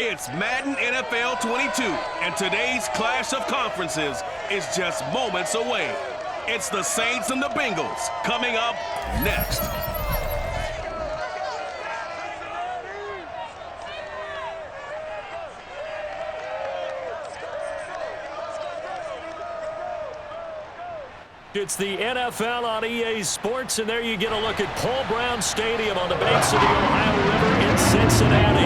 It's Madden NFL 22, and today's clash of conferences is just moments away. It's the Saints and the Bengals coming up next. It's the NFL on EA Sports, and there you get a look at Paul Brown Stadium on the banks of the Ohio River in Cincinnati.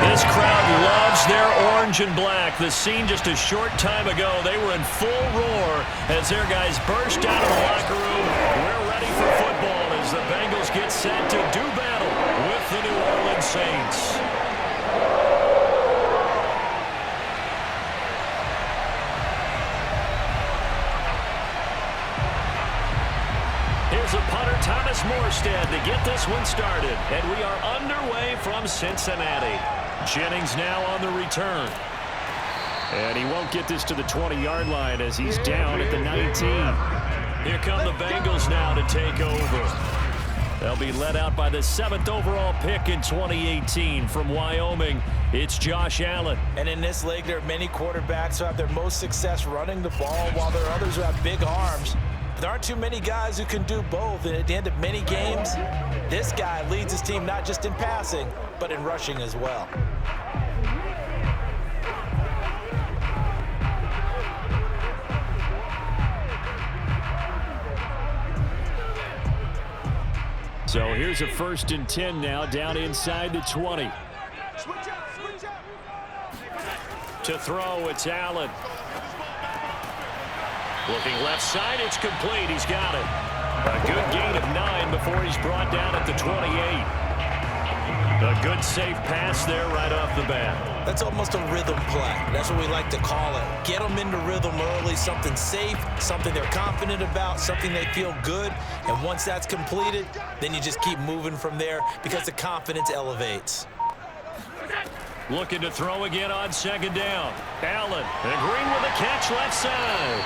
This crowd loves their orange and black. The scene just a short time ago, they were in full roar as their guys burst out of the locker room. We're ready for football as the Bengals get set to do battle with the New Orleans Saints. Here's a punter, Thomas Morstead, to get this one started. And we are underway from Cincinnati. Jennings now on the return. And he won't get this to the 20-yard line as he's down at the 19. Here come the Bengals now to take over. They'll be led out by the 7th overall pick in 2018 from Wyoming. It's Josh Allen. And in this league, there are many quarterbacks who have their most success running the ball, while there are others who have big arms. There aren't too many guys who can do both, and at the end of many games, this guy leads his team not just in passing, but in rushing as well. So here's a 1st and 10 now, down inside the 20. To throw, it's Allen. Looking left side, it's complete. He's got it. A good gain of 9 before he's brought down at the 28. A good safe pass there right off the bat. That's almost a rhythm play. That's what we like to call it. Get them into rhythm early, something safe, something they're confident about, something they feel good. And once that's completed, then you just keep moving from there because the confidence elevates. Looking to throw again on 2nd down. Allen, and Green with a catch left side.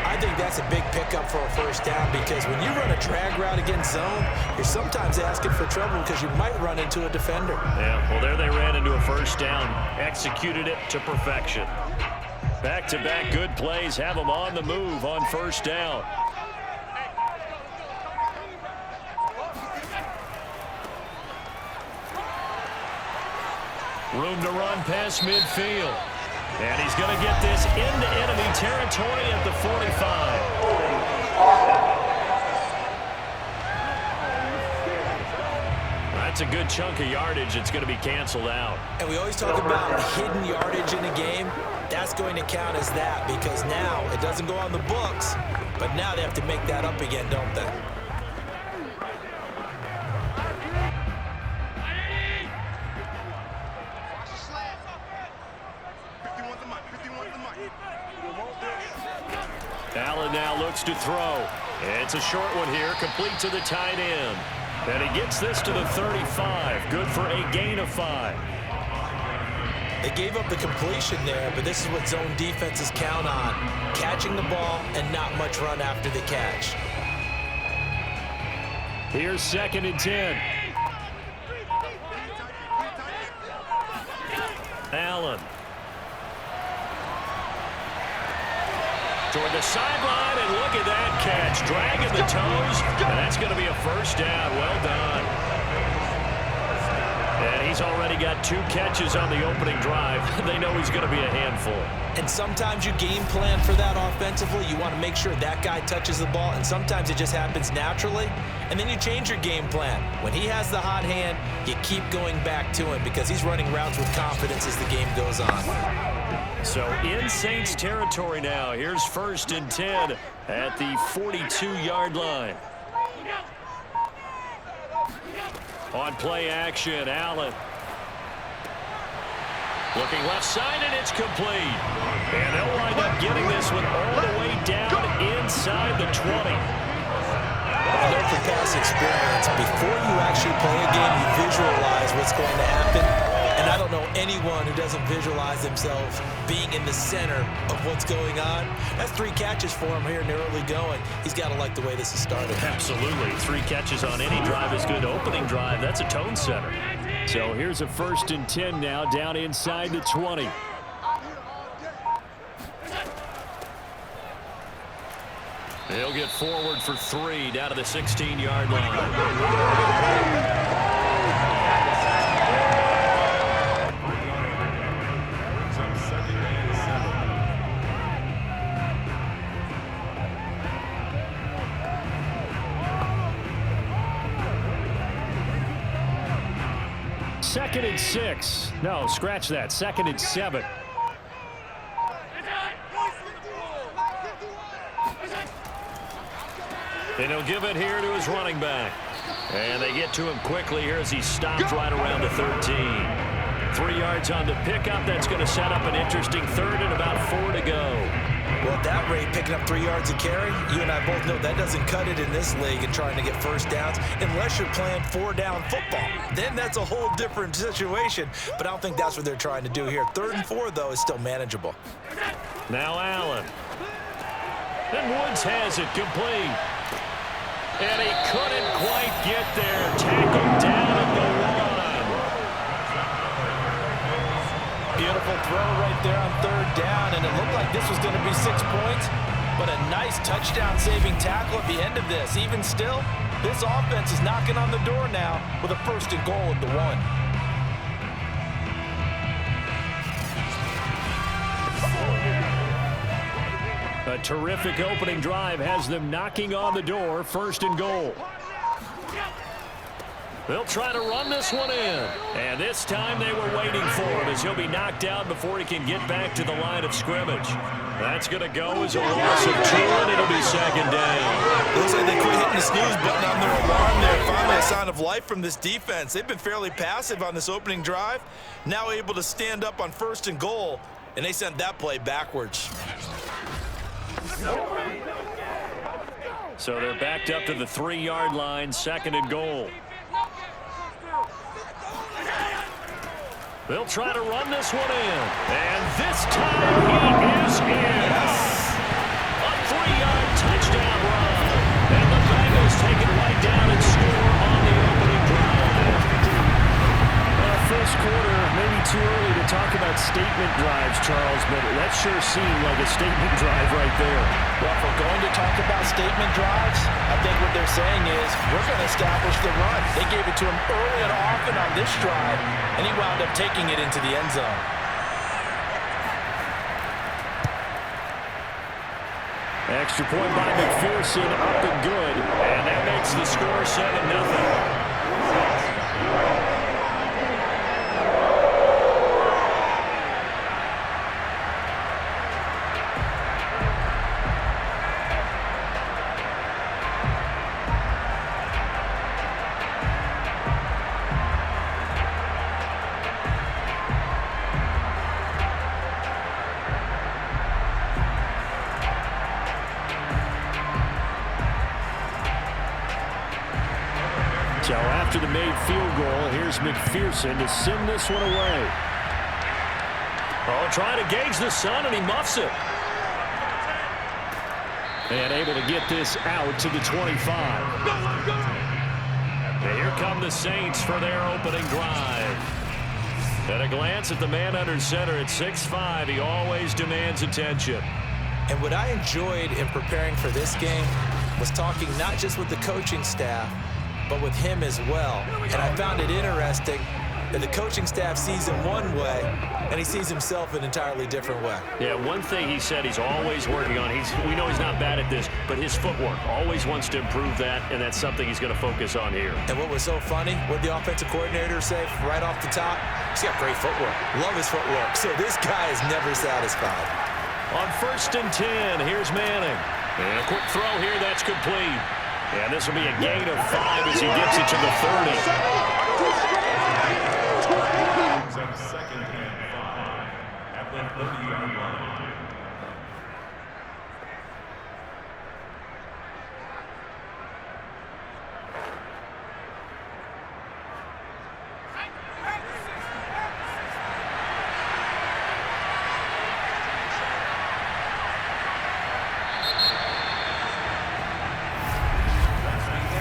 I think that's a big pickup for a 1st down because when you run a drag route against zone, you're sometimes asking for trouble because you might run into a defender. Yeah, well, there they ran into a 1st down. Executed it to perfection. Back-to-back good plays have them on the move on 1st down. Room to run past midfield. And he's going to get this into enemy territory at the 45. That's a good chunk of yardage. It's going to be canceled out. And we always talk about hidden yardage in a game. That's going to count as that because now it doesn't go on the books, but now they have to make that up again, don't they? Allen now looks to throw. It's a short one here, complete to the tight end. And he gets this to the 35. Good for a gain of 5. They gave up the completion there, but this is what zone defenses count on. Catching the ball and not much run after the catch. Here's 2nd and 10. Allen. Toward the sideline, and look at that catch. Dragging the toes, and that's going to be a 1st down. Well done. And he's already got 2 catches on the opening drive. They know he's going to be a handful. And sometimes you game plan for that offensively. You want to make sure that guy touches the ball, and sometimes it just happens naturally. And then you change your game plan. When he has the hot hand, you keep going back to him because he's running routes with confidence as the game goes on. So in Saints territory now. Here's 1st and 10 at the 42-yard line. On play action, Allen. Looking left side, and it's complete. And they'll wind up getting this one all the way down inside the 20. I know from past experience, before you actually play a game, you visualize what's going to happen. And I don't know anyone who doesn't visualize themselves being in the center of what's going on. That's 3 catches for him here in the early going. He's got to like the way this is started. Absolutely. 3 catches on any drive is good. Opening drive, that's a tone setter. So here's a 1st and 10 now, down inside the 20. He'll get forward for 3 down to the 16-yard line. 2nd and 6. No, scratch that. 2nd and 7. And he'll give it here to his running back. And they get to him quickly here as he stops right around the 13. 3 yards on the pickup. That's going to set up an interesting 3rd and about 4 to go. Well, at that rate, picking up 3 yards a carry, you and I both know that doesn't cut it in this league and trying to get first downs unless you're playing 4-down football. Then that's a whole different situation, but I don't think that's what they're trying to do here. 3rd and 4, though, is still manageable. Now Allen. And Woods has it complete. And he couldn't quite get there. Tackled down at the 1. Beautiful throw right there on 3rd down, and it looked like this was going to be 6 points, but a nice touchdown-saving tackle at the end of this. Even still, this offense is knocking on the door now with a 1st and goal at the 1. A terrific opening drive has them knocking on the door. 1st and goal. They'll try to run this one in. And this time they were waiting for him as he'll be knocked down before he can get back to the line of scrimmage. That's going to go as a loss of 2, and it'll be 2nd down. Looks like they quit hitting the snooze button on their alarm there. Finally a sign of life from this defense. They've been fairly passive on this opening drive. Now able to stand up on 1st and goal, and they sent that play backwards. So they're backed up to the 3-yard line, 2nd and goal. They'll try to run this one in. And this time he is in. A 3-yard touchdown run. And the Bengals take it right down and score on the opening drive. First quarter, maybe too early to talk about statement drives, Charles, but that sure seemed like a statement drive right there. Well, if we're going to talk about statement drives, I think what they're saying is we're going to establish the run. They gave it to him early and often on this drive, and he wound up taking it into the end zone. Extra point by McPherson, up and good, and that makes the score 7-0. So after the made field goal, here's McPherson to send this one away. Oh, trying to gauge the sun, and he muffs it. And able to get this out to the 25. And here come the Saints for their opening drive. At a glance at the man under center at 6'5", he always demands attention. And what I enjoyed in preparing for this game was talking not just with the coaching staff, but with him as well. And I found it interesting that the coaching staff sees him one way, and he sees himself an entirely different way. Yeah, one thing he said he's always working on, we know he's not bad at this, but his footwork, always wants to improve that, and that's something he's going to focus on here. And what was so funny, what the offensive coordinator say right off the top, he's got great footwork. Love his footwork. So this guy is never satisfied. On 1st and 10, here's Manning. And a quick throw here, that's complete. And this will be a gain of 5 as he gets it to the 30. Second and 5 at the 30-yard line.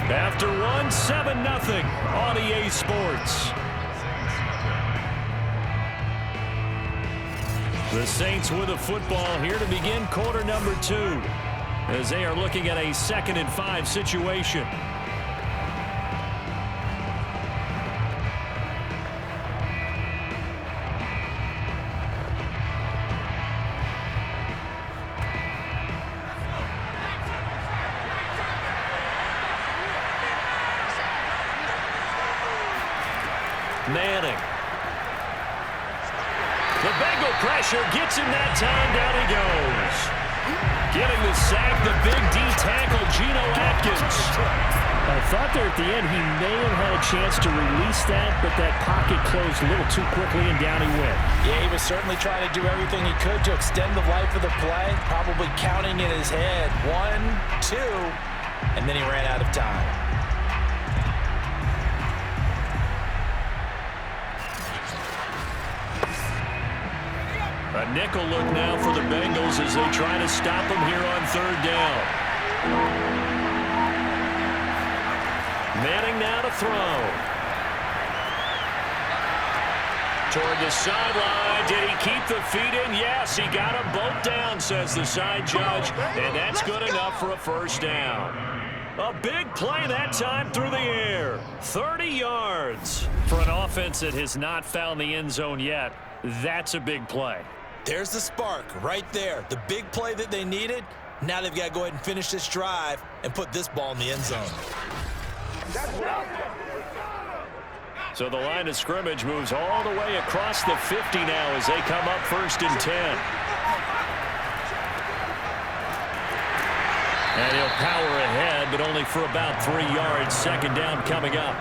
After one, 7-0 on EA Sports. The Saints with a football here to begin quarter number 2 as they are looking at a 2nd and 5 situation. Manning. The Bengal pressure gets him that time. Down he goes. Getting the sack, the big D tackle, Geno Atkins. I thought there at the end he may have had a chance to release that, but that pocket closed a little too quickly and down he went. Yeah, he was certainly trying to do everything he could to extend the life of the play, probably counting in his head 1, 2, and then he ran out of time. A nickel look now for the Bengals as they try to stop him here on 3rd down. Manning now to throw. Toward the sideline. Did he keep the feet in? Yes, he got them both down, says the side judge. And that's good enough for a 1st down. A big play that time through the air. 30 yards. For an offense that has not found the end zone yet, that's a big play. There's the spark right there. The big play that they needed. Now they've got to go ahead and finish this drive and put this ball in the end zone. So the line of scrimmage moves all the way across the 50 now as they come up 1st and 10. And he'll power ahead, but only for about 3 yards. 2nd down coming up.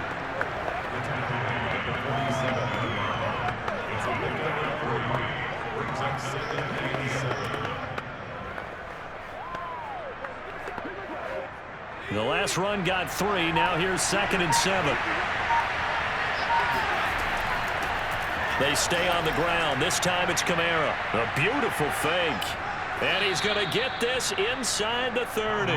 The last run got 3. Now here's 2nd and 7. They stay on the ground. This time it's Kamara. A beautiful fake. And he's going to get this inside the 30.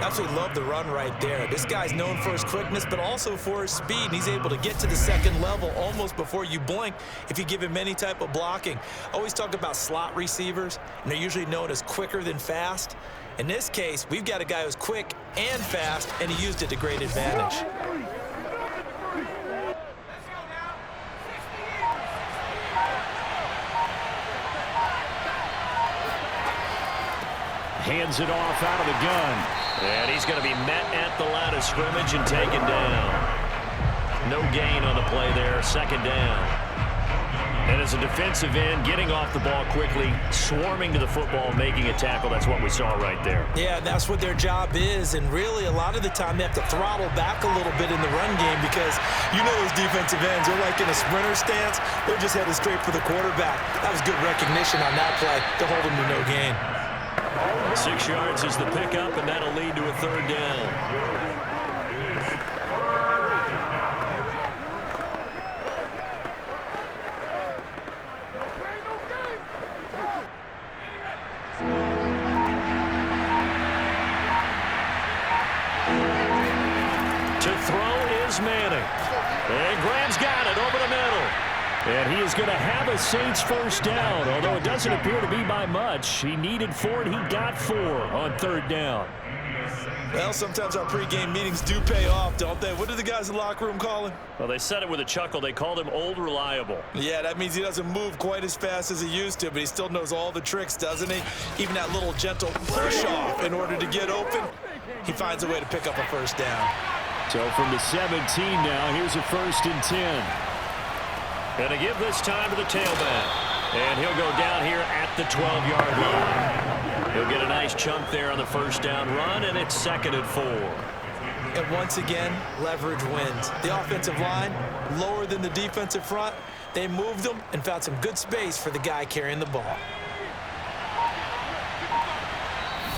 Absolutely love the run right there. This guy's known for his quickness, but also for his speed. And he's able to get to the 2nd level almost before you blink if you give him any type of blocking. Always talk about slot receivers, and they're usually known as quicker than fast. In this case, we've got a guy who's quick and fast, and he used it to great advantage. Hands it off out of the gun. And he's going to be met at the line of scrimmage and taken down. No gain on the play there. 2nd down. And as a defensive end, getting off the ball quickly, swarming to the football, making a tackle. That's what we saw right there. Yeah, that's what their job is. And really, a lot of the time, they have to throttle back a little bit in the run game because you know those defensive ends, they're like in a sprinter stance. They're just headed straight for the quarterback. That was good recognition on that play to hold him to no gain. 6 yards is the pickup, and that'll lead to a 3rd down. To throw is Manning. And Graham's got it over the middle. And he is going to have a Saints 1st down, although it doesn't appear to be by much. He needed 4, and he got 4 on 3rd down. Well, sometimes our pregame meetings do pay off, don't they? What do the guys in the locker room call him? Well, they said it with a chuckle. They called him Old Reliable. Yeah, that means he doesn't move quite as fast as he used to, but he still knows all the tricks, doesn't he? Even that little gentle push-off in order to get open, he finds a way to pick up a 1st down. So from the 17 now, here's a 1st and 10. Going to give this time to the tailback. And he'll go down here at the 12-yard line. He'll get a nice chunk there on the 1st down run, and it's 2nd and 4. And once again, leverage wins. The offensive line, lower than the defensive front. They moved them and found some good space for the guy carrying the ball.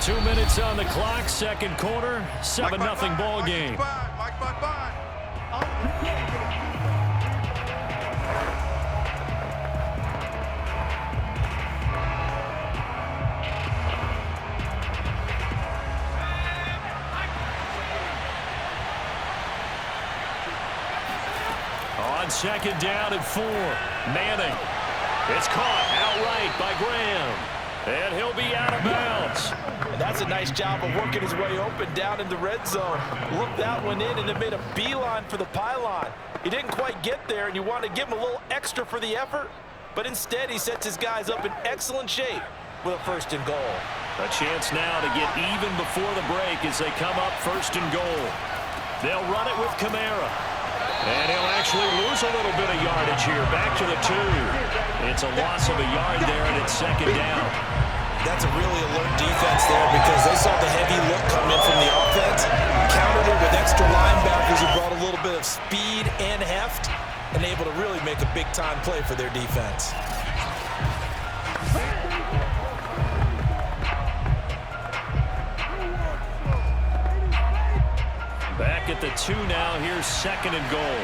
2 minutes on the clock, 2nd quarter, 7-0 ball game. On on 2nd down and 4. Manning. It's caught outright by Graham. And he'll be out of bounds. And that's a nice job of working his way open down in the red zone. Looked that one in and it made a beeline for the pylon. He didn't quite get there, and you want to give him a little extra for the effort. But instead, he sets his guys up in excellent shape with a 1st and goal. A chance now to get even before the break as they come up 1st and goal. They'll run it with Kamara. And he'll actually lose a little bit of yardage here. Back to the 2. It's a loss of a yard there, and it's 2nd down. That's a really alert defense there because they saw the heavy look come in from the offense, countered it with extra linebackers who brought a little bit of speed and heft, and able to really make a big-time play for their defense. Back at the 2 now. Here's 2nd and goal.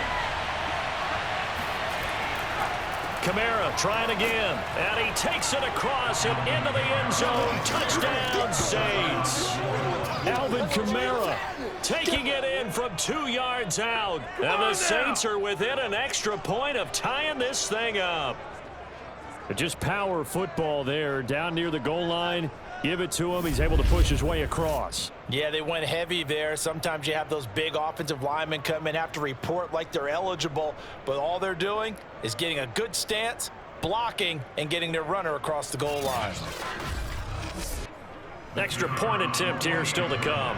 Kamara trying again, and he takes it across and into the end zone. Touchdown, Saints. Alvin Kamara taking it in from 2 yards out. And the Saints are within an extra point of tying this thing up. Just power football there, down near the goal line. Give it to him. He's able to push his way across. Yeah, they went heavy there. Sometimes you have those big offensive linemen come in, have to report like they're eligible, but all they're doing is getting a good stance, blocking, and getting their runner across the goal line. Extra point attempt here still to come.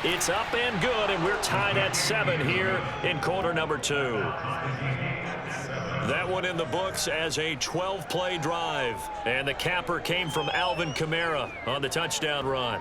It's up and good, and we're tied at 7 here in quarter number 2. That one in the books as a 12-play drive. And the capper came from Alvin Kamara on the touchdown run.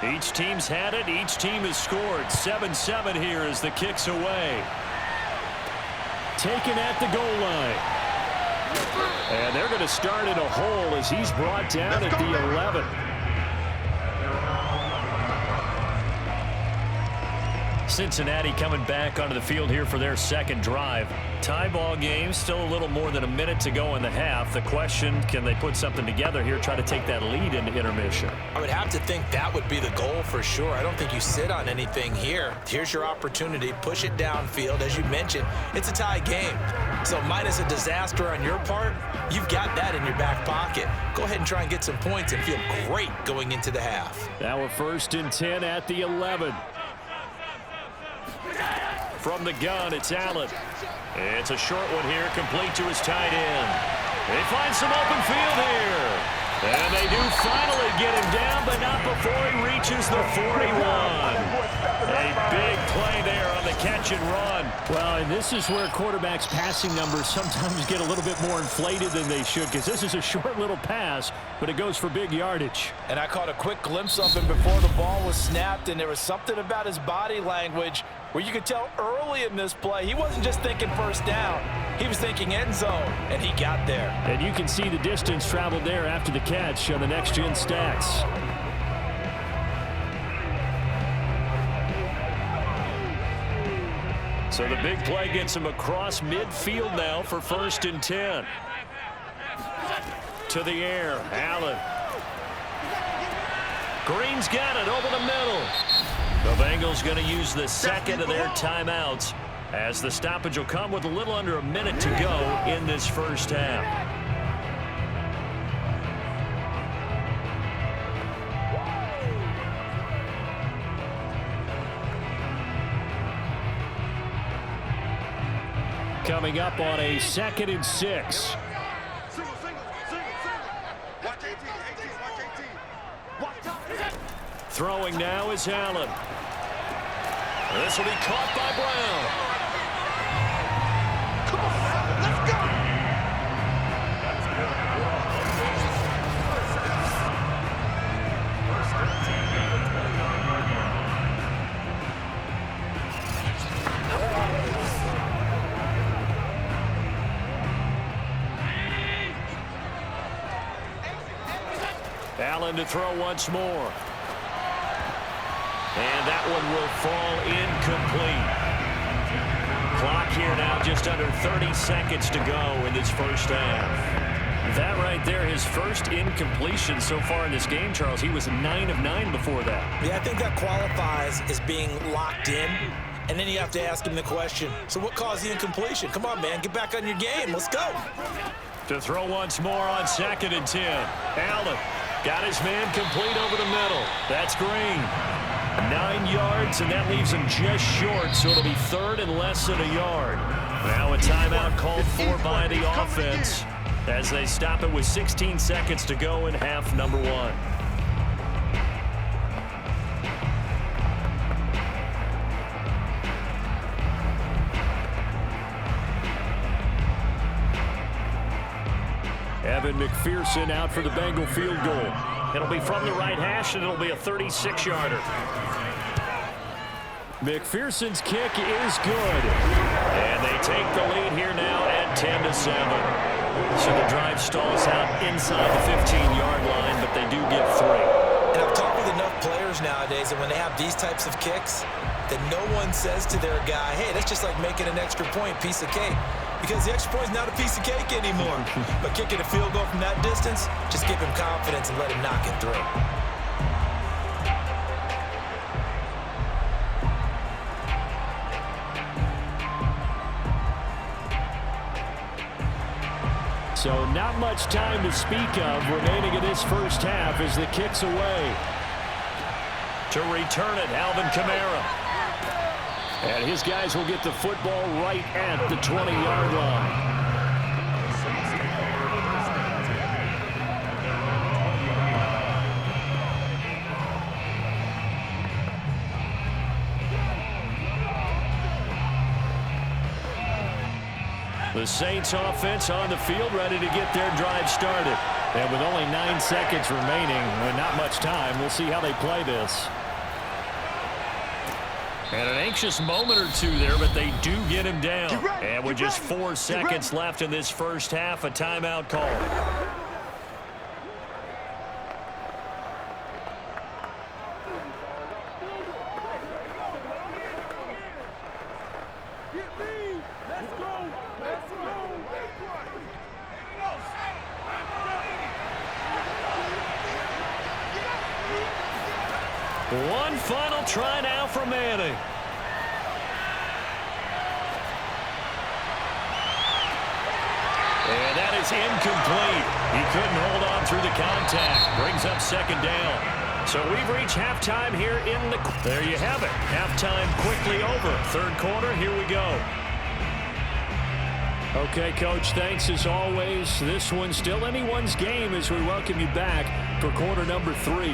Each team's had it. Each team has scored. 7-7 here as the kick's away. Taken at the goal line. And they're going to start in a hole as he's brought down at the 11. Cincinnati coming back onto the field here for their 2nd drive. Tie ball game, still a little more than a minute to go in the half. The question, can they put something together here, try to take that lead into intermission? I would have to think that would be the goal for sure. I don't think you sit on anything here. Here's your opportunity. Push it downfield. As you mentioned, it's a tie game. So minus a disaster on your part, you've got that in your back pocket. Go ahead and try and get some points and feel great going into the half. Now we're 1st and 10 at the 11. From the gun, it's Allen. It's a short one here, complete to his tight end. They find some open field here. And they do finally get him down, but not before he reaches the 41. A big play there on the catch and run. Well, and this is where quarterbacks' passing numbers sometimes get a little bit more inflated than they should, because this is a short little pass, but it goes for big yardage. And I caught a quick glimpse of him before the ball was snapped, and there was something about his body language where you could tell early in this play he wasn't just thinking 1st down. He was thinking end zone, and he got there. And you can see the distance traveled there after the catch on the next-gen stats. So the big play gets him across midfield now for 1st and 10. To the air, Allen. Green's got it over the middle. The Bengals going to use the 2nd of their timeouts as the stoppage will come with a little under a minute to go in this 1st half. Coming up on a 2nd and 6. Throwing now is Allen. This will be caught by Brown. Come on, let's go. Allen to throw once more. And that one will fall incomplete. Clock here now, just under 30 seconds to go in this first half. That right there, his first incompletion so far in this game, Charles. He was 9 of 9 before that. Yeah, I think that qualifies as being locked in. And then you have to ask him the question, so what caused the incompletion? Come on, man, get back on your game. Let's go. To throw once more on 2nd and 10. Allen got his man complete over the middle. That's Green. 9 yards, and that leaves him just short, so it'll be 3rd and less than a yard. Now a timeout called for by the offense as they stop it with 16 seconds to go in half number 1. Evan McPherson out for the Bengal field goal. It'll be from the right hash, and it'll be a 36-yarder. McPherson's kick is good. And they take the lead here now at 10-7. So the drive stalls out inside the 15-yard line, but they do get 3. And I've talked with enough players nowadays that when they have these types of kicks, that no one says to their guy, hey, that's just like making an extra point, piece of cake. Because the extra point is not a piece of cake anymore. But kicking a field goal from that distance, just give him confidence and let him knock it through. So not much time to speak of remaining in this first half as the kick's away. To return it, Alvin Kamara. And his guys will get the football right at the 20-yard line. The Saints offense on the field ready to get their drive started. And with only 9 seconds remaining and not much time, we'll see how they play this. And an anxious moment or two there, but they do get him down. And with just 4 seconds left in this first half, a timeout call. One final try now for Manning. And that is incomplete. He couldn't hold on through the contact. Brings up 2nd down. So we've reached halftime here in the... There you have it. Halftime quickly over. 3rd quarter, here we go. Okay, Coach, thanks as always. This one's still anyone's game as we welcome you back for quarter number 3.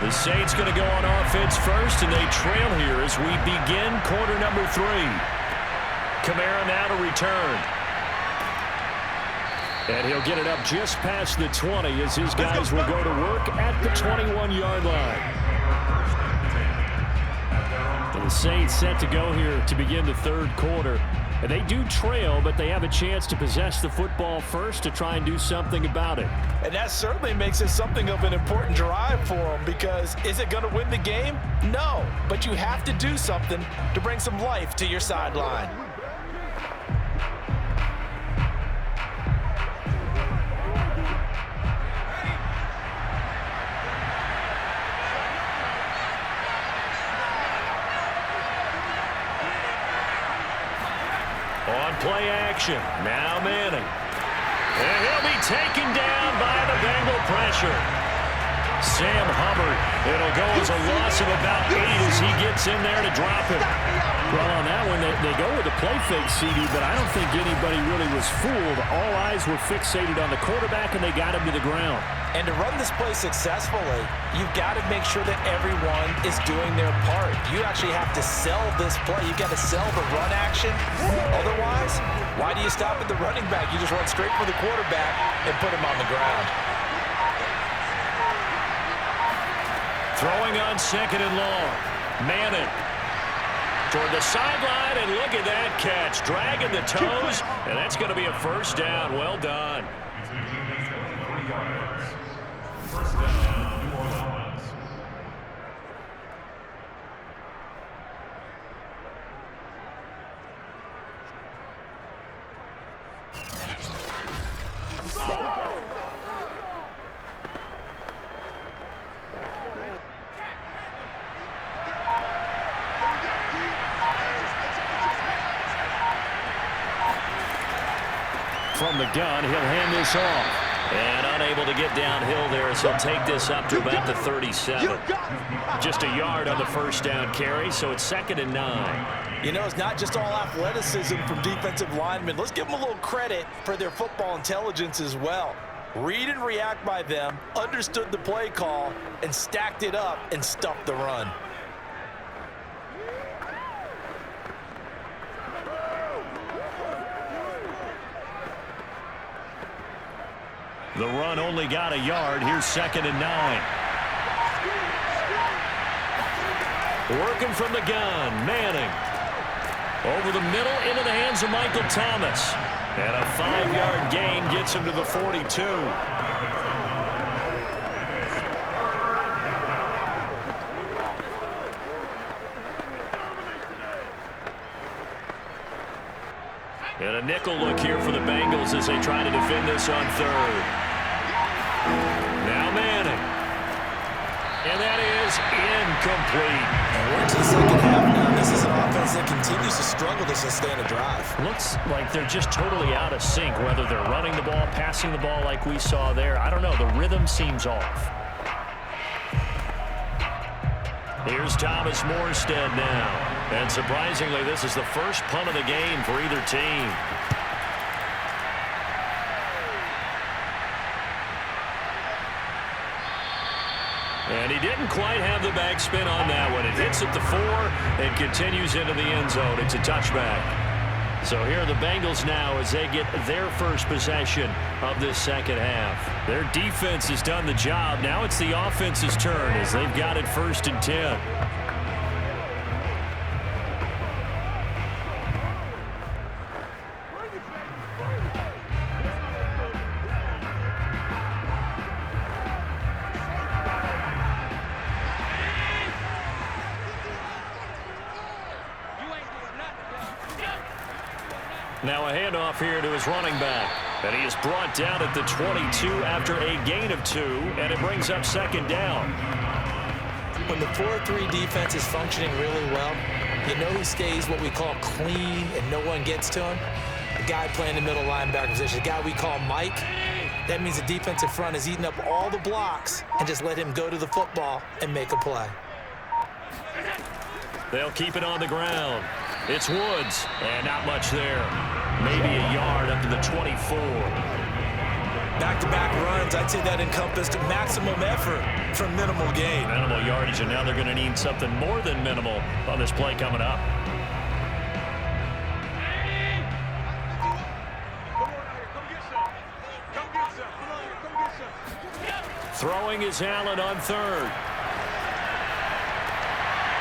The Saints going to go on offense first, and they trail here as we begin quarter number 3. Kamara now to return. And he'll get it up just past the 20 as his guys will go to work at the 21-yard line. The Saints set to go here to begin the 3rd quarter. And they do trail, but they have a chance to possess the football first to try and do something about it. And that certainly makes it something of an important drive for them, because is it going to win the game? No, but you have to do something to bring some life to your sideline. On play action, now Manning. And he'll be taken down by the Bengal pressure. Sam Hubbard. It'll go as a loss of about 8 as he gets in there to drop it. Well, on that one, they go with a play fake, CD, but I don't think anybody really was fooled. All eyes were fixated on the quarterback, and they got him to the ground. And to run this play successfully, you've got to make sure that everyone is doing their part. You actually have to sell this play. You've got to sell the run action. Otherwise, why do you stop at the running back? You just run straight for the quarterback and put him on the ground. Throwing on 2nd and long. Manning toward the sideline, and look at that catch. Dragging the toes, and that's going to be a first down. Well done. First down, New Orleans. From the gun, he'll hand this off. And unable to get downhill there, so he'll take this up to about the 37. Just a yard on the first down carry, so it's 2nd and 9. You know, it's not just all athleticism from defensive linemen. Let's give them a little credit for their football intelligence as well. Read and react by them, understood the play call, and stacked it up and stuffed the run. The run only got a yard. Here's 2nd and 9. Working from the gun, Manning. Over the middle, into the hands of Michael Thomas. And a 5-yard gain gets him to the 42. And a nickel look here for the Bengals as they try to defend this on 3rd. Now Manning. And that is incomplete. And we're into the second half now. This is an offense that continues to struggle to sustain a drive. Looks like they're just totally out of sync, whether they're running the ball, passing the ball like we saw there. I don't know. The rhythm seems off. Here's Thomas Morstead now. And surprisingly, this is the first punt of the game for either team. And he didn't quite have the backspin on that one. It hits at the 4 and continues into the end zone. It's a touchback. So here are the Bengals now as they get their first possession of this second half. Their defense has done the job. Now it's the offense's turn as they've got it 1st and 10. Now a handoff here to his running back. And he is brought down at the 22 after a gain of 2, and it brings up 2nd down. When the 4-3 defense is functioning really well, you know who stays what we call clean and no one gets to him? The guy playing the middle linebacker position, the guy we call Mike. That means the defensive front is eating up all the blocks and just let him go to the football and make a play. They'll keep it on the ground. It's Woods, and not much there. Maybe a yard up to the 24. Back-to-back runs, I'd say that encompassed maximum effort for minimal gain. Minimal yardage, and now they're going to need something more than minimal on this play coming up. Throwing is Allen on 3rd.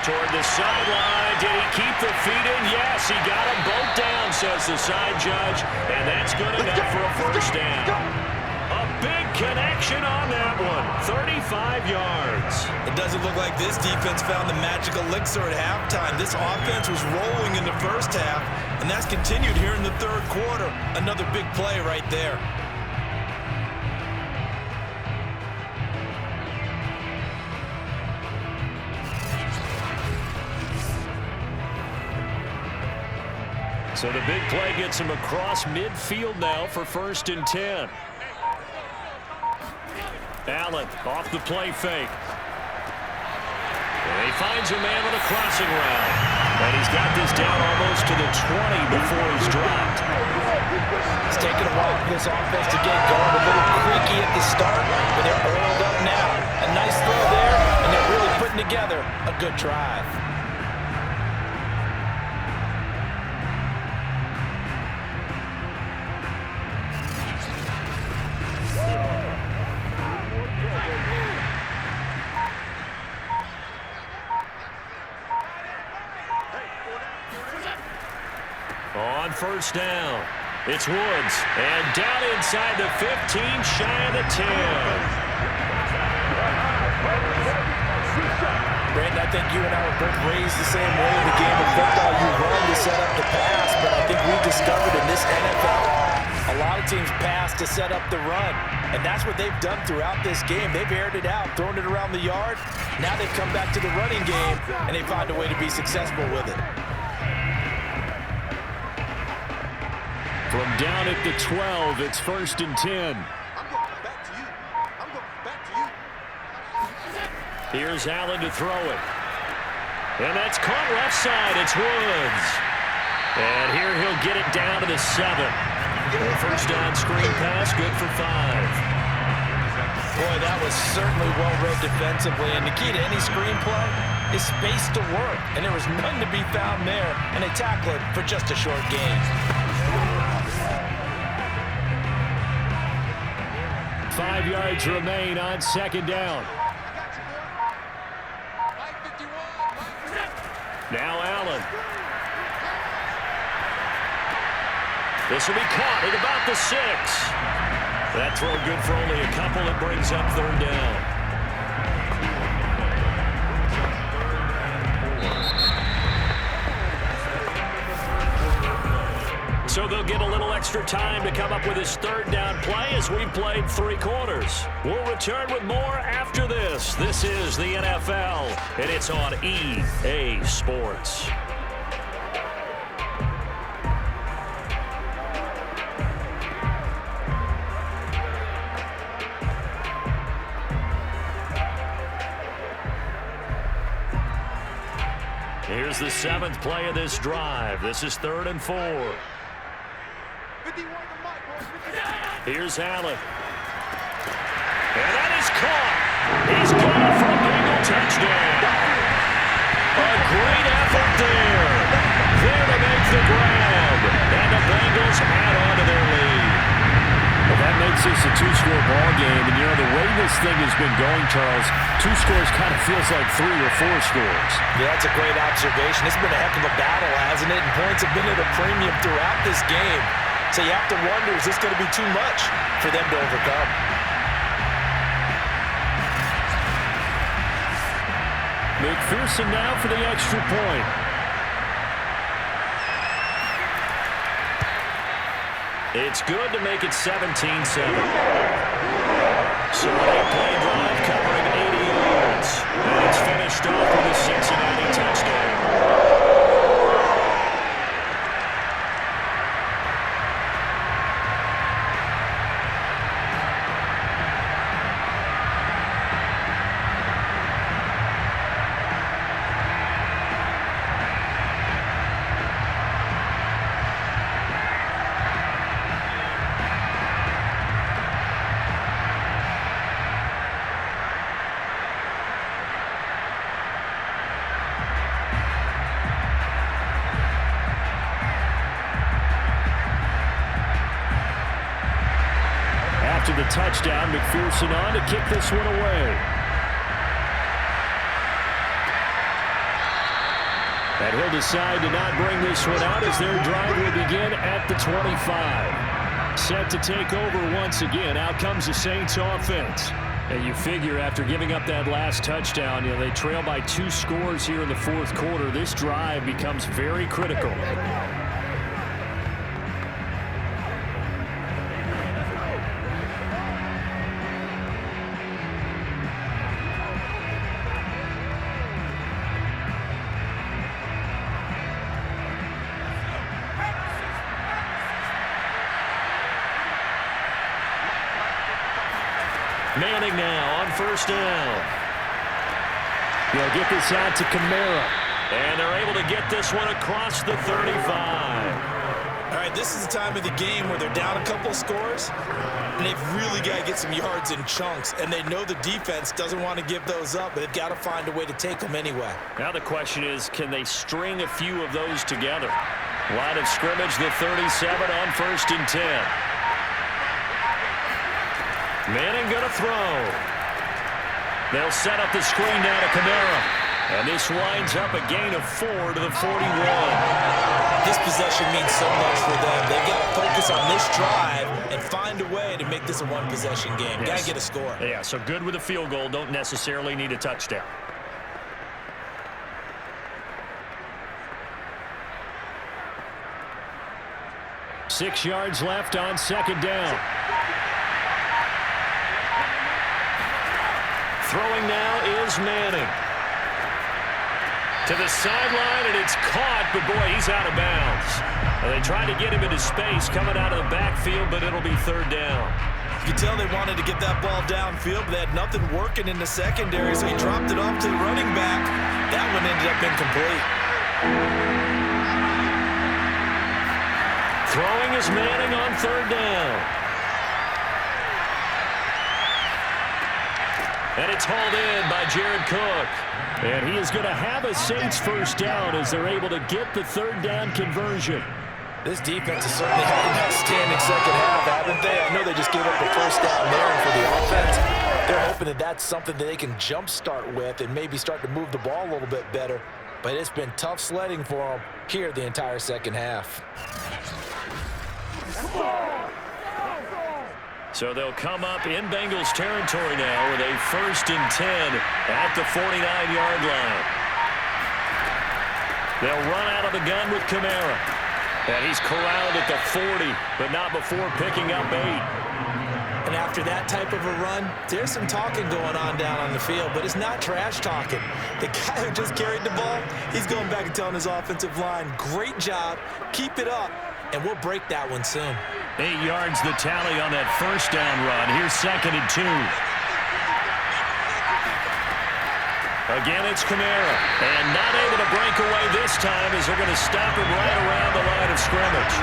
Toward the sideline. Did he keep the feet in? Yes, he got them both down, says the side judge. And that's good enough for a first down. A big connection on that one. 35 yards. It doesn't look like this defense found the magic elixir at halftime. This offense was rolling in the first half, and that's continued here in the 3rd quarter. Another big play right there. So the big play gets him across midfield now for 1st and 10. Allen off the play fake. And he finds a man on a crossing route. And he's got this down almost to the 20 before he's dropped. It's taken a while for this offense to get going. A little creaky at the start, but they're oiled up now. A nice throw there, and they're really putting together a good drive. On first down, it's Woods. And down inside the 15, shy of the 10. Brandon, I think you and I were both raised the same way in the game of football. You run to set up the pass, but I think we've discovered in this NFL, a lot of teams pass to set up the run. And that's what they've done throughout this game. They've aired it out, thrown it around the yard. Now they've come back to the running game, and they find a way to be successful with it. From down at the 12, it's 1st and 10. Here's Allen to throw it. And that's caught left side. It's Woods. And here he'll get it down to the 7. The first down screen pass, good for 5. Boy, that was certainly well read defensively. And the key to any screen play is space to work. And there was none to be found there. And they tackle it for just a short gain. 5 yards remain on 2nd down. Now Allen. This will be caught at about the 6. That throw good for only a couple. It brings up 3rd down. So they'll get a little extra time to come up with his 3rd down play as we've played 3 quarters. We'll return with more after this. This is the NFL, and it's on EA Sports. Here's the 7th play of this drive. This is 3rd and 4. Here's Allen. And that is caught. He's got it for a Bengal touchdown. A great effort there. There to make the grab. And the Bengals add on to their lead. Well, that makes this a 2-score ball game. And, you know, the way this thing has been going, Charles, 2 scores kind of feels like 3 or 4 scores. Yeah, that's a great observation. It's been a heck of a battle, hasn't it? And points have been at a premium throughout this game. So you have to wonder, is this going to be too much for them to overcome? McPherson now for the extra point. It's good to make it 17-7. So an 8-play drive covering 80 yards. And it's finished off with a Cincinnati touchdown. After the touchdown, McPherson on to kick this one away. And he'll decide to not bring this one out as their drive will begin at the 25. Set to take over once again. Out comes the Saints offense. And you figure after giving up that last touchdown, you know, they trail by 2 scores here in the 4th quarter. This drive becomes very critical. Manning now on first down. They'll get this out to Kamara. And they're able to get this one across the 35. All right, this is the time of the game where they're down a couple of scores, and they've really got to get some yards in chunks, and they know the defense doesn't want to give those up, but they've got to find a way to take them anyway. Now the question is, can they string a few of those together? Line of scrimmage, the 37 on 1st and 10. Manning going to throw. They'll set up the screen now to Kamara. And this winds up a gain of 4 to the 41. This possession means so much for them. They've got to focus on this drive and find a way to make this a one-possession game. Yes. Got to get a score. Yeah, so good with a field goal. Don't necessarily need a touchdown. Six yards left on 2nd down. Throwing now is Manning. To the sideline, and it's caught, but boy, he's out of bounds. And they tried to get him into space coming out of the backfield, but it'll be 3rd down. You can tell they wanted to get that ball downfield, but they had nothing working in the secondary, so he dropped it off to the running back. That one ended up incomplete. Throwing is Manning on 3rd down. And it's hauled in by Jared Cook. And he is going to have a Saints first down as they're able to get the 3rd down conversion. This defense has certainly had an outstanding second half, haven't they? I know they just gave up the first down there, and for the offense, they're hoping that that's something that they can jumpstart with and maybe start to move the ball a little bit better. But it's been tough sledding for them here the entire second half. So they'll come up in Bengals territory now with a 1st and 10 at the 49-yard line. They'll run out of the gun with Kamara. And he's corralled at the 40, but not before picking up 8. And after that type of a run, there's some talking going on down on the field, but it's not trash talking. The guy who just carried the ball, he's going back and telling his offensive line, great job, keep it up, and we'll break that one soon. 8 yards the tally on that first down run. Here's 2nd and 2. Again, it's Kamara. And not able to break away this time as they're going to stop him right around the line of scrimmage.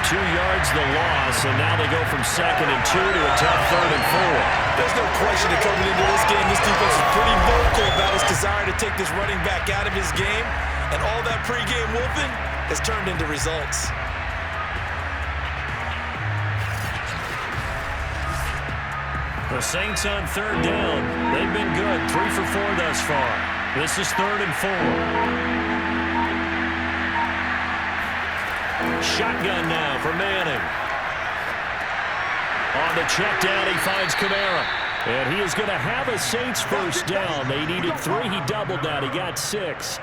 2 yards the loss, and now they go from 2nd and 2 to a tough 3rd and 4. There's no question that coming into this game, this defense is pretty vocal about his desire to take this running back out of his game. And all that pregame whooping has turned into results. The Saints on 3rd down. They've been good. 3 for 4 thus far. This is 3rd and 4. Shotgun now for Manning. On the check down, he finds Kamara. And he is going to have a Saints first down. They needed 3. He doubled that. He got 6.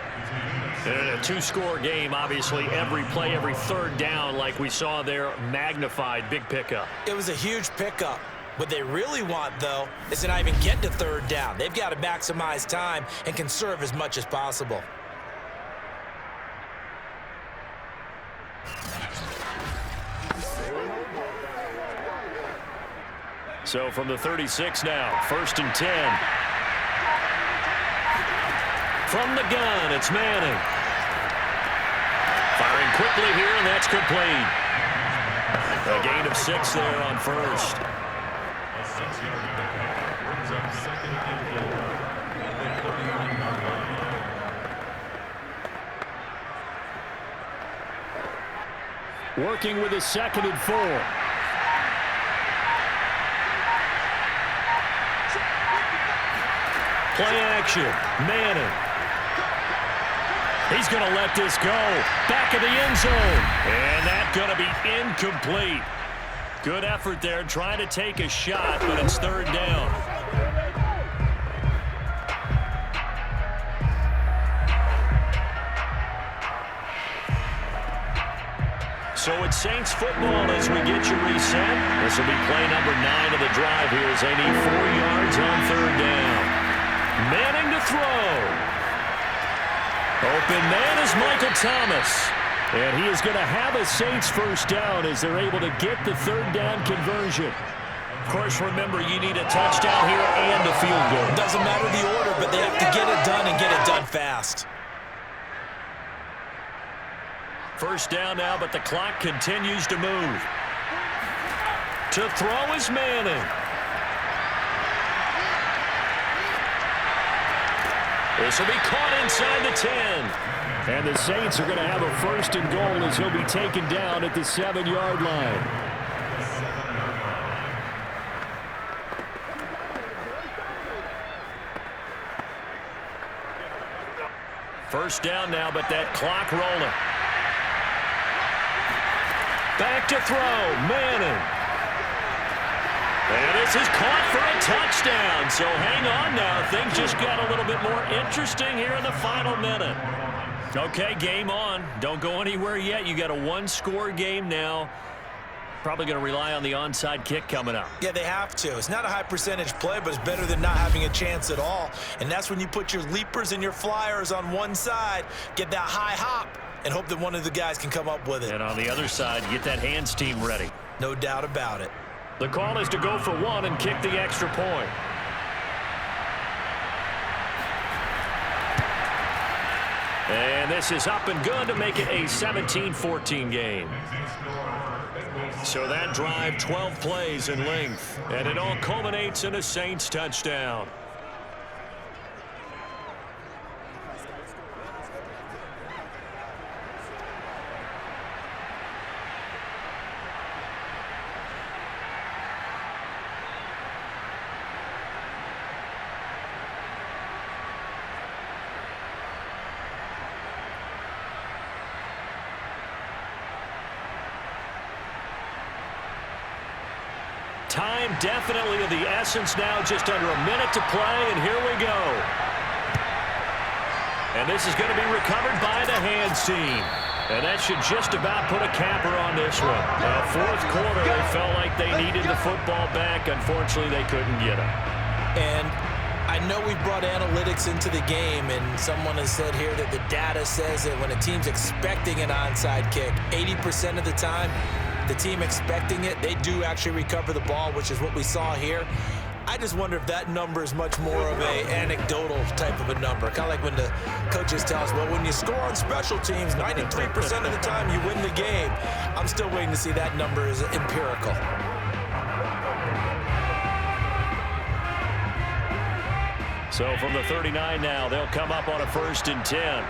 In a 2-score game, obviously, every play, every 3rd down, like we saw there, magnified. Big pickup. It was a huge pickup. What they really want, though, is to not even get to 3rd down. They've got to maximize time and conserve as much as possible. So from the 36 now, 1st and 10. From the gun, it's Manning. Firing quickly here, and that's complete. A gain of 6 there on 1st. A 6-yard pickup brings up 2nd and 4 at the 39-yard line. Working with a 2nd and 4. Play action. Manning. He's going to let this go. Back of the end zone. And that's going to be incomplete. Good effort there trying to take a shot, but it's 3rd down. So it's Saints football as we get you reset. This will be play number 9 of the drive here as they need 4 yards on 3rd down. Manning to throw. Open man is Michael Thomas. And he is going to have a Saints first down as they're able to get the 3rd down conversion. Of course, remember, you need a touchdown here and a field goal. Doesn't matter the order, but they have to get it done and get it done fast. First down now, but the clock continues to move. To throw is Manning. This will be caught inside the 10. And the Saints are going to have a first and goal as he'll be taken down at the 7-yard line. First down now, but that clock rolling. Back to throw, Manning. And this is caught for a touchdown. So hang on now. Things just got a little bit more interesting here in the final minute. Okay, game on. Don't go anywhere yet. You got a one-score game now. Probably going to rely on the onside kick coming up. Yeah, they have to. It's not a high percentage play, but it's better than not having a chance at all. And that's when you put your leapers and your flyers on one side, get that high hop, and hope that one of the guys can come up with it. And on the other side, get that hands team ready. No doubt about it. The call is to go for one and kick the extra point. And this is up and good to make it a 17-14 game. So that drive, 12 plays in length, and it all culminates in a Saints touchdown. Time definitely of the essence now, just under a minute to play, and here we go. And this is going to be recovered by the hands team. And that should just about put a capper on this one. Fourth quarter, they felt like they needed the football back. Unfortunately, they couldn't get it. And I know we've brought analytics into the game, and someone has said here that the data says that when a team's expecting an onside kick, 80% of the time, the team expecting it, they do actually recover the ball, which is what we saw here. I just wonder if that number is much more of a anecdotal type of a number. Kind of like when the coaches tell us, well, when you score on special teams, 93% of the time you win the game. I'm still waiting to see that number is empirical. So from the 39 now, they'll come up on a 1st and 10.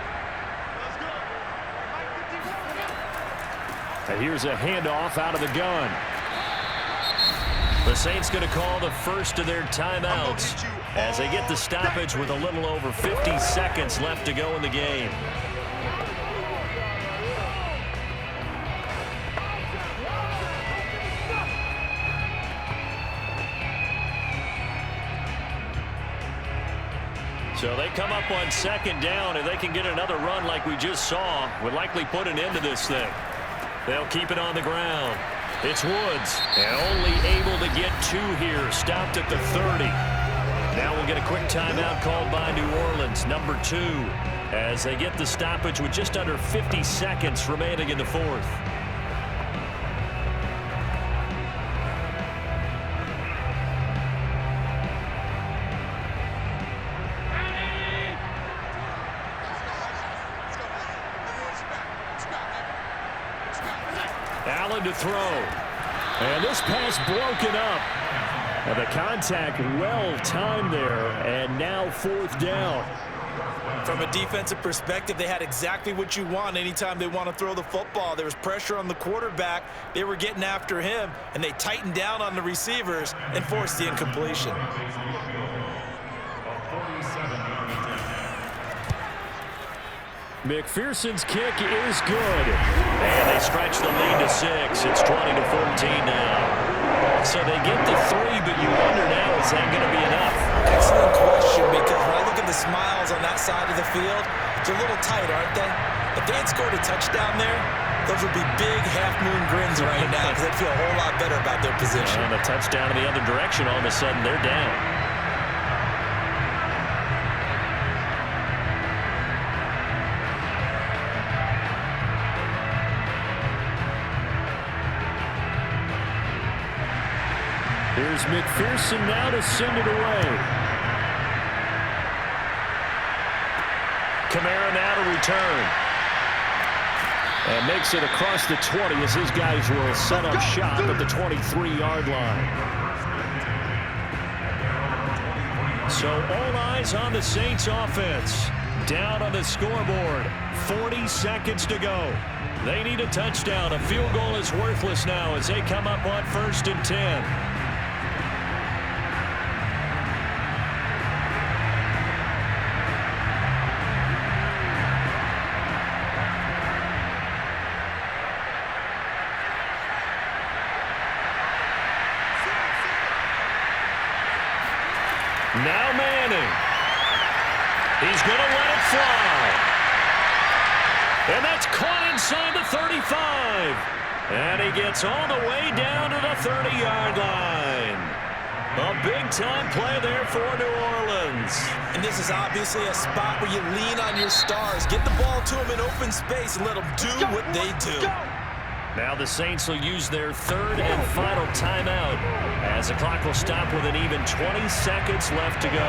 And here's a handoff out of the gun. The Saints going to call the first of their timeouts as they get the stoppage with a little over 50 seconds left to go in the game. So they come up on 2nd down, and they can get another run like we just saw. Would likely put an end to this thing. They'll keep it on the ground. It's Woods, and only able to get 2 here. Stopped at the 30. Now we'll get a quick timeout called by New Orleans, number 2, as they get the stoppage with just under 50 seconds remaining in the 4th. Allen to throw. And this pass broken up. And the contact well timed there. And now 4th down. From a defensive perspective, they had exactly what you want anytime they want to throw the football. There was pressure on the quarterback. They were getting after him, and they tightened down on the receivers and forced the incompletion. McPherson's kick is good. And they stretch the lead to 6. It's 20-14 now. So they get the 3, but you wonder now, is that going to be enough? Excellent question, because when I look at the smiles on that side of the field, they're a little tight, aren't they? If they had scored a touchdown there, those would be big half-moon grins right now, because they'd feel a whole lot better about their position. And a touchdown in the other direction, all of a sudden they're down. Here's McPherson now to send it away. Kamara now to return. And makes it across the 20 as his guys will set up shop at the 23-yard line. So all eyes on the Saints offense. Down on the scoreboard. 40 seconds to go. They need a touchdown. A field goal is worthless now as they come up on 1st and 10. Now Manning. He's going to let it fly. And that's caught inside the 35. And he gets all the way down to the 30-yard line. A big-time play there for New Orleans. And this is obviously a spot where you lean on your stars. Get the ball to them in open space and let them do what they do. Now the Saints will use their 3rd and final timeout as the clock will stop with an even 20 seconds left to go.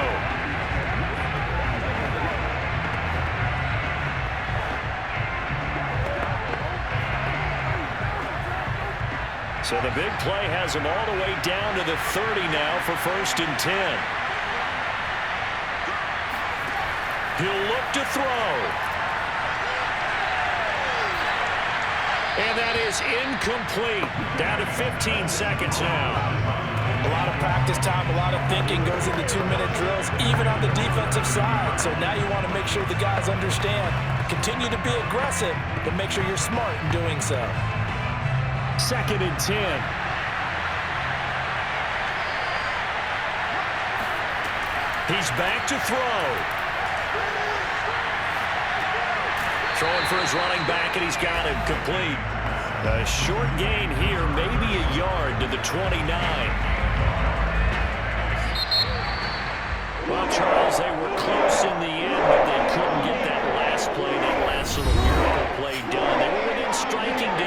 So the big play has him all the way down to the 30 now for 1st and 10. He'll look to throw. And that is incomplete. Down to 15 seconds now. A lot of practice time, a lot of thinking goes into 2-minute drills, even on the defensive side. So now you want to make sure the guys understand. Continue to be aggressive, but make sure you're smart in doing so. 2nd and 10. He's back to throw. Throwing for his running back, and he's got him complete. A short gain here, maybe a yard to the 29. Well, Charles, they were close in the end, but they couldn't get that last play, that last little miracle play done. They were within striking distance.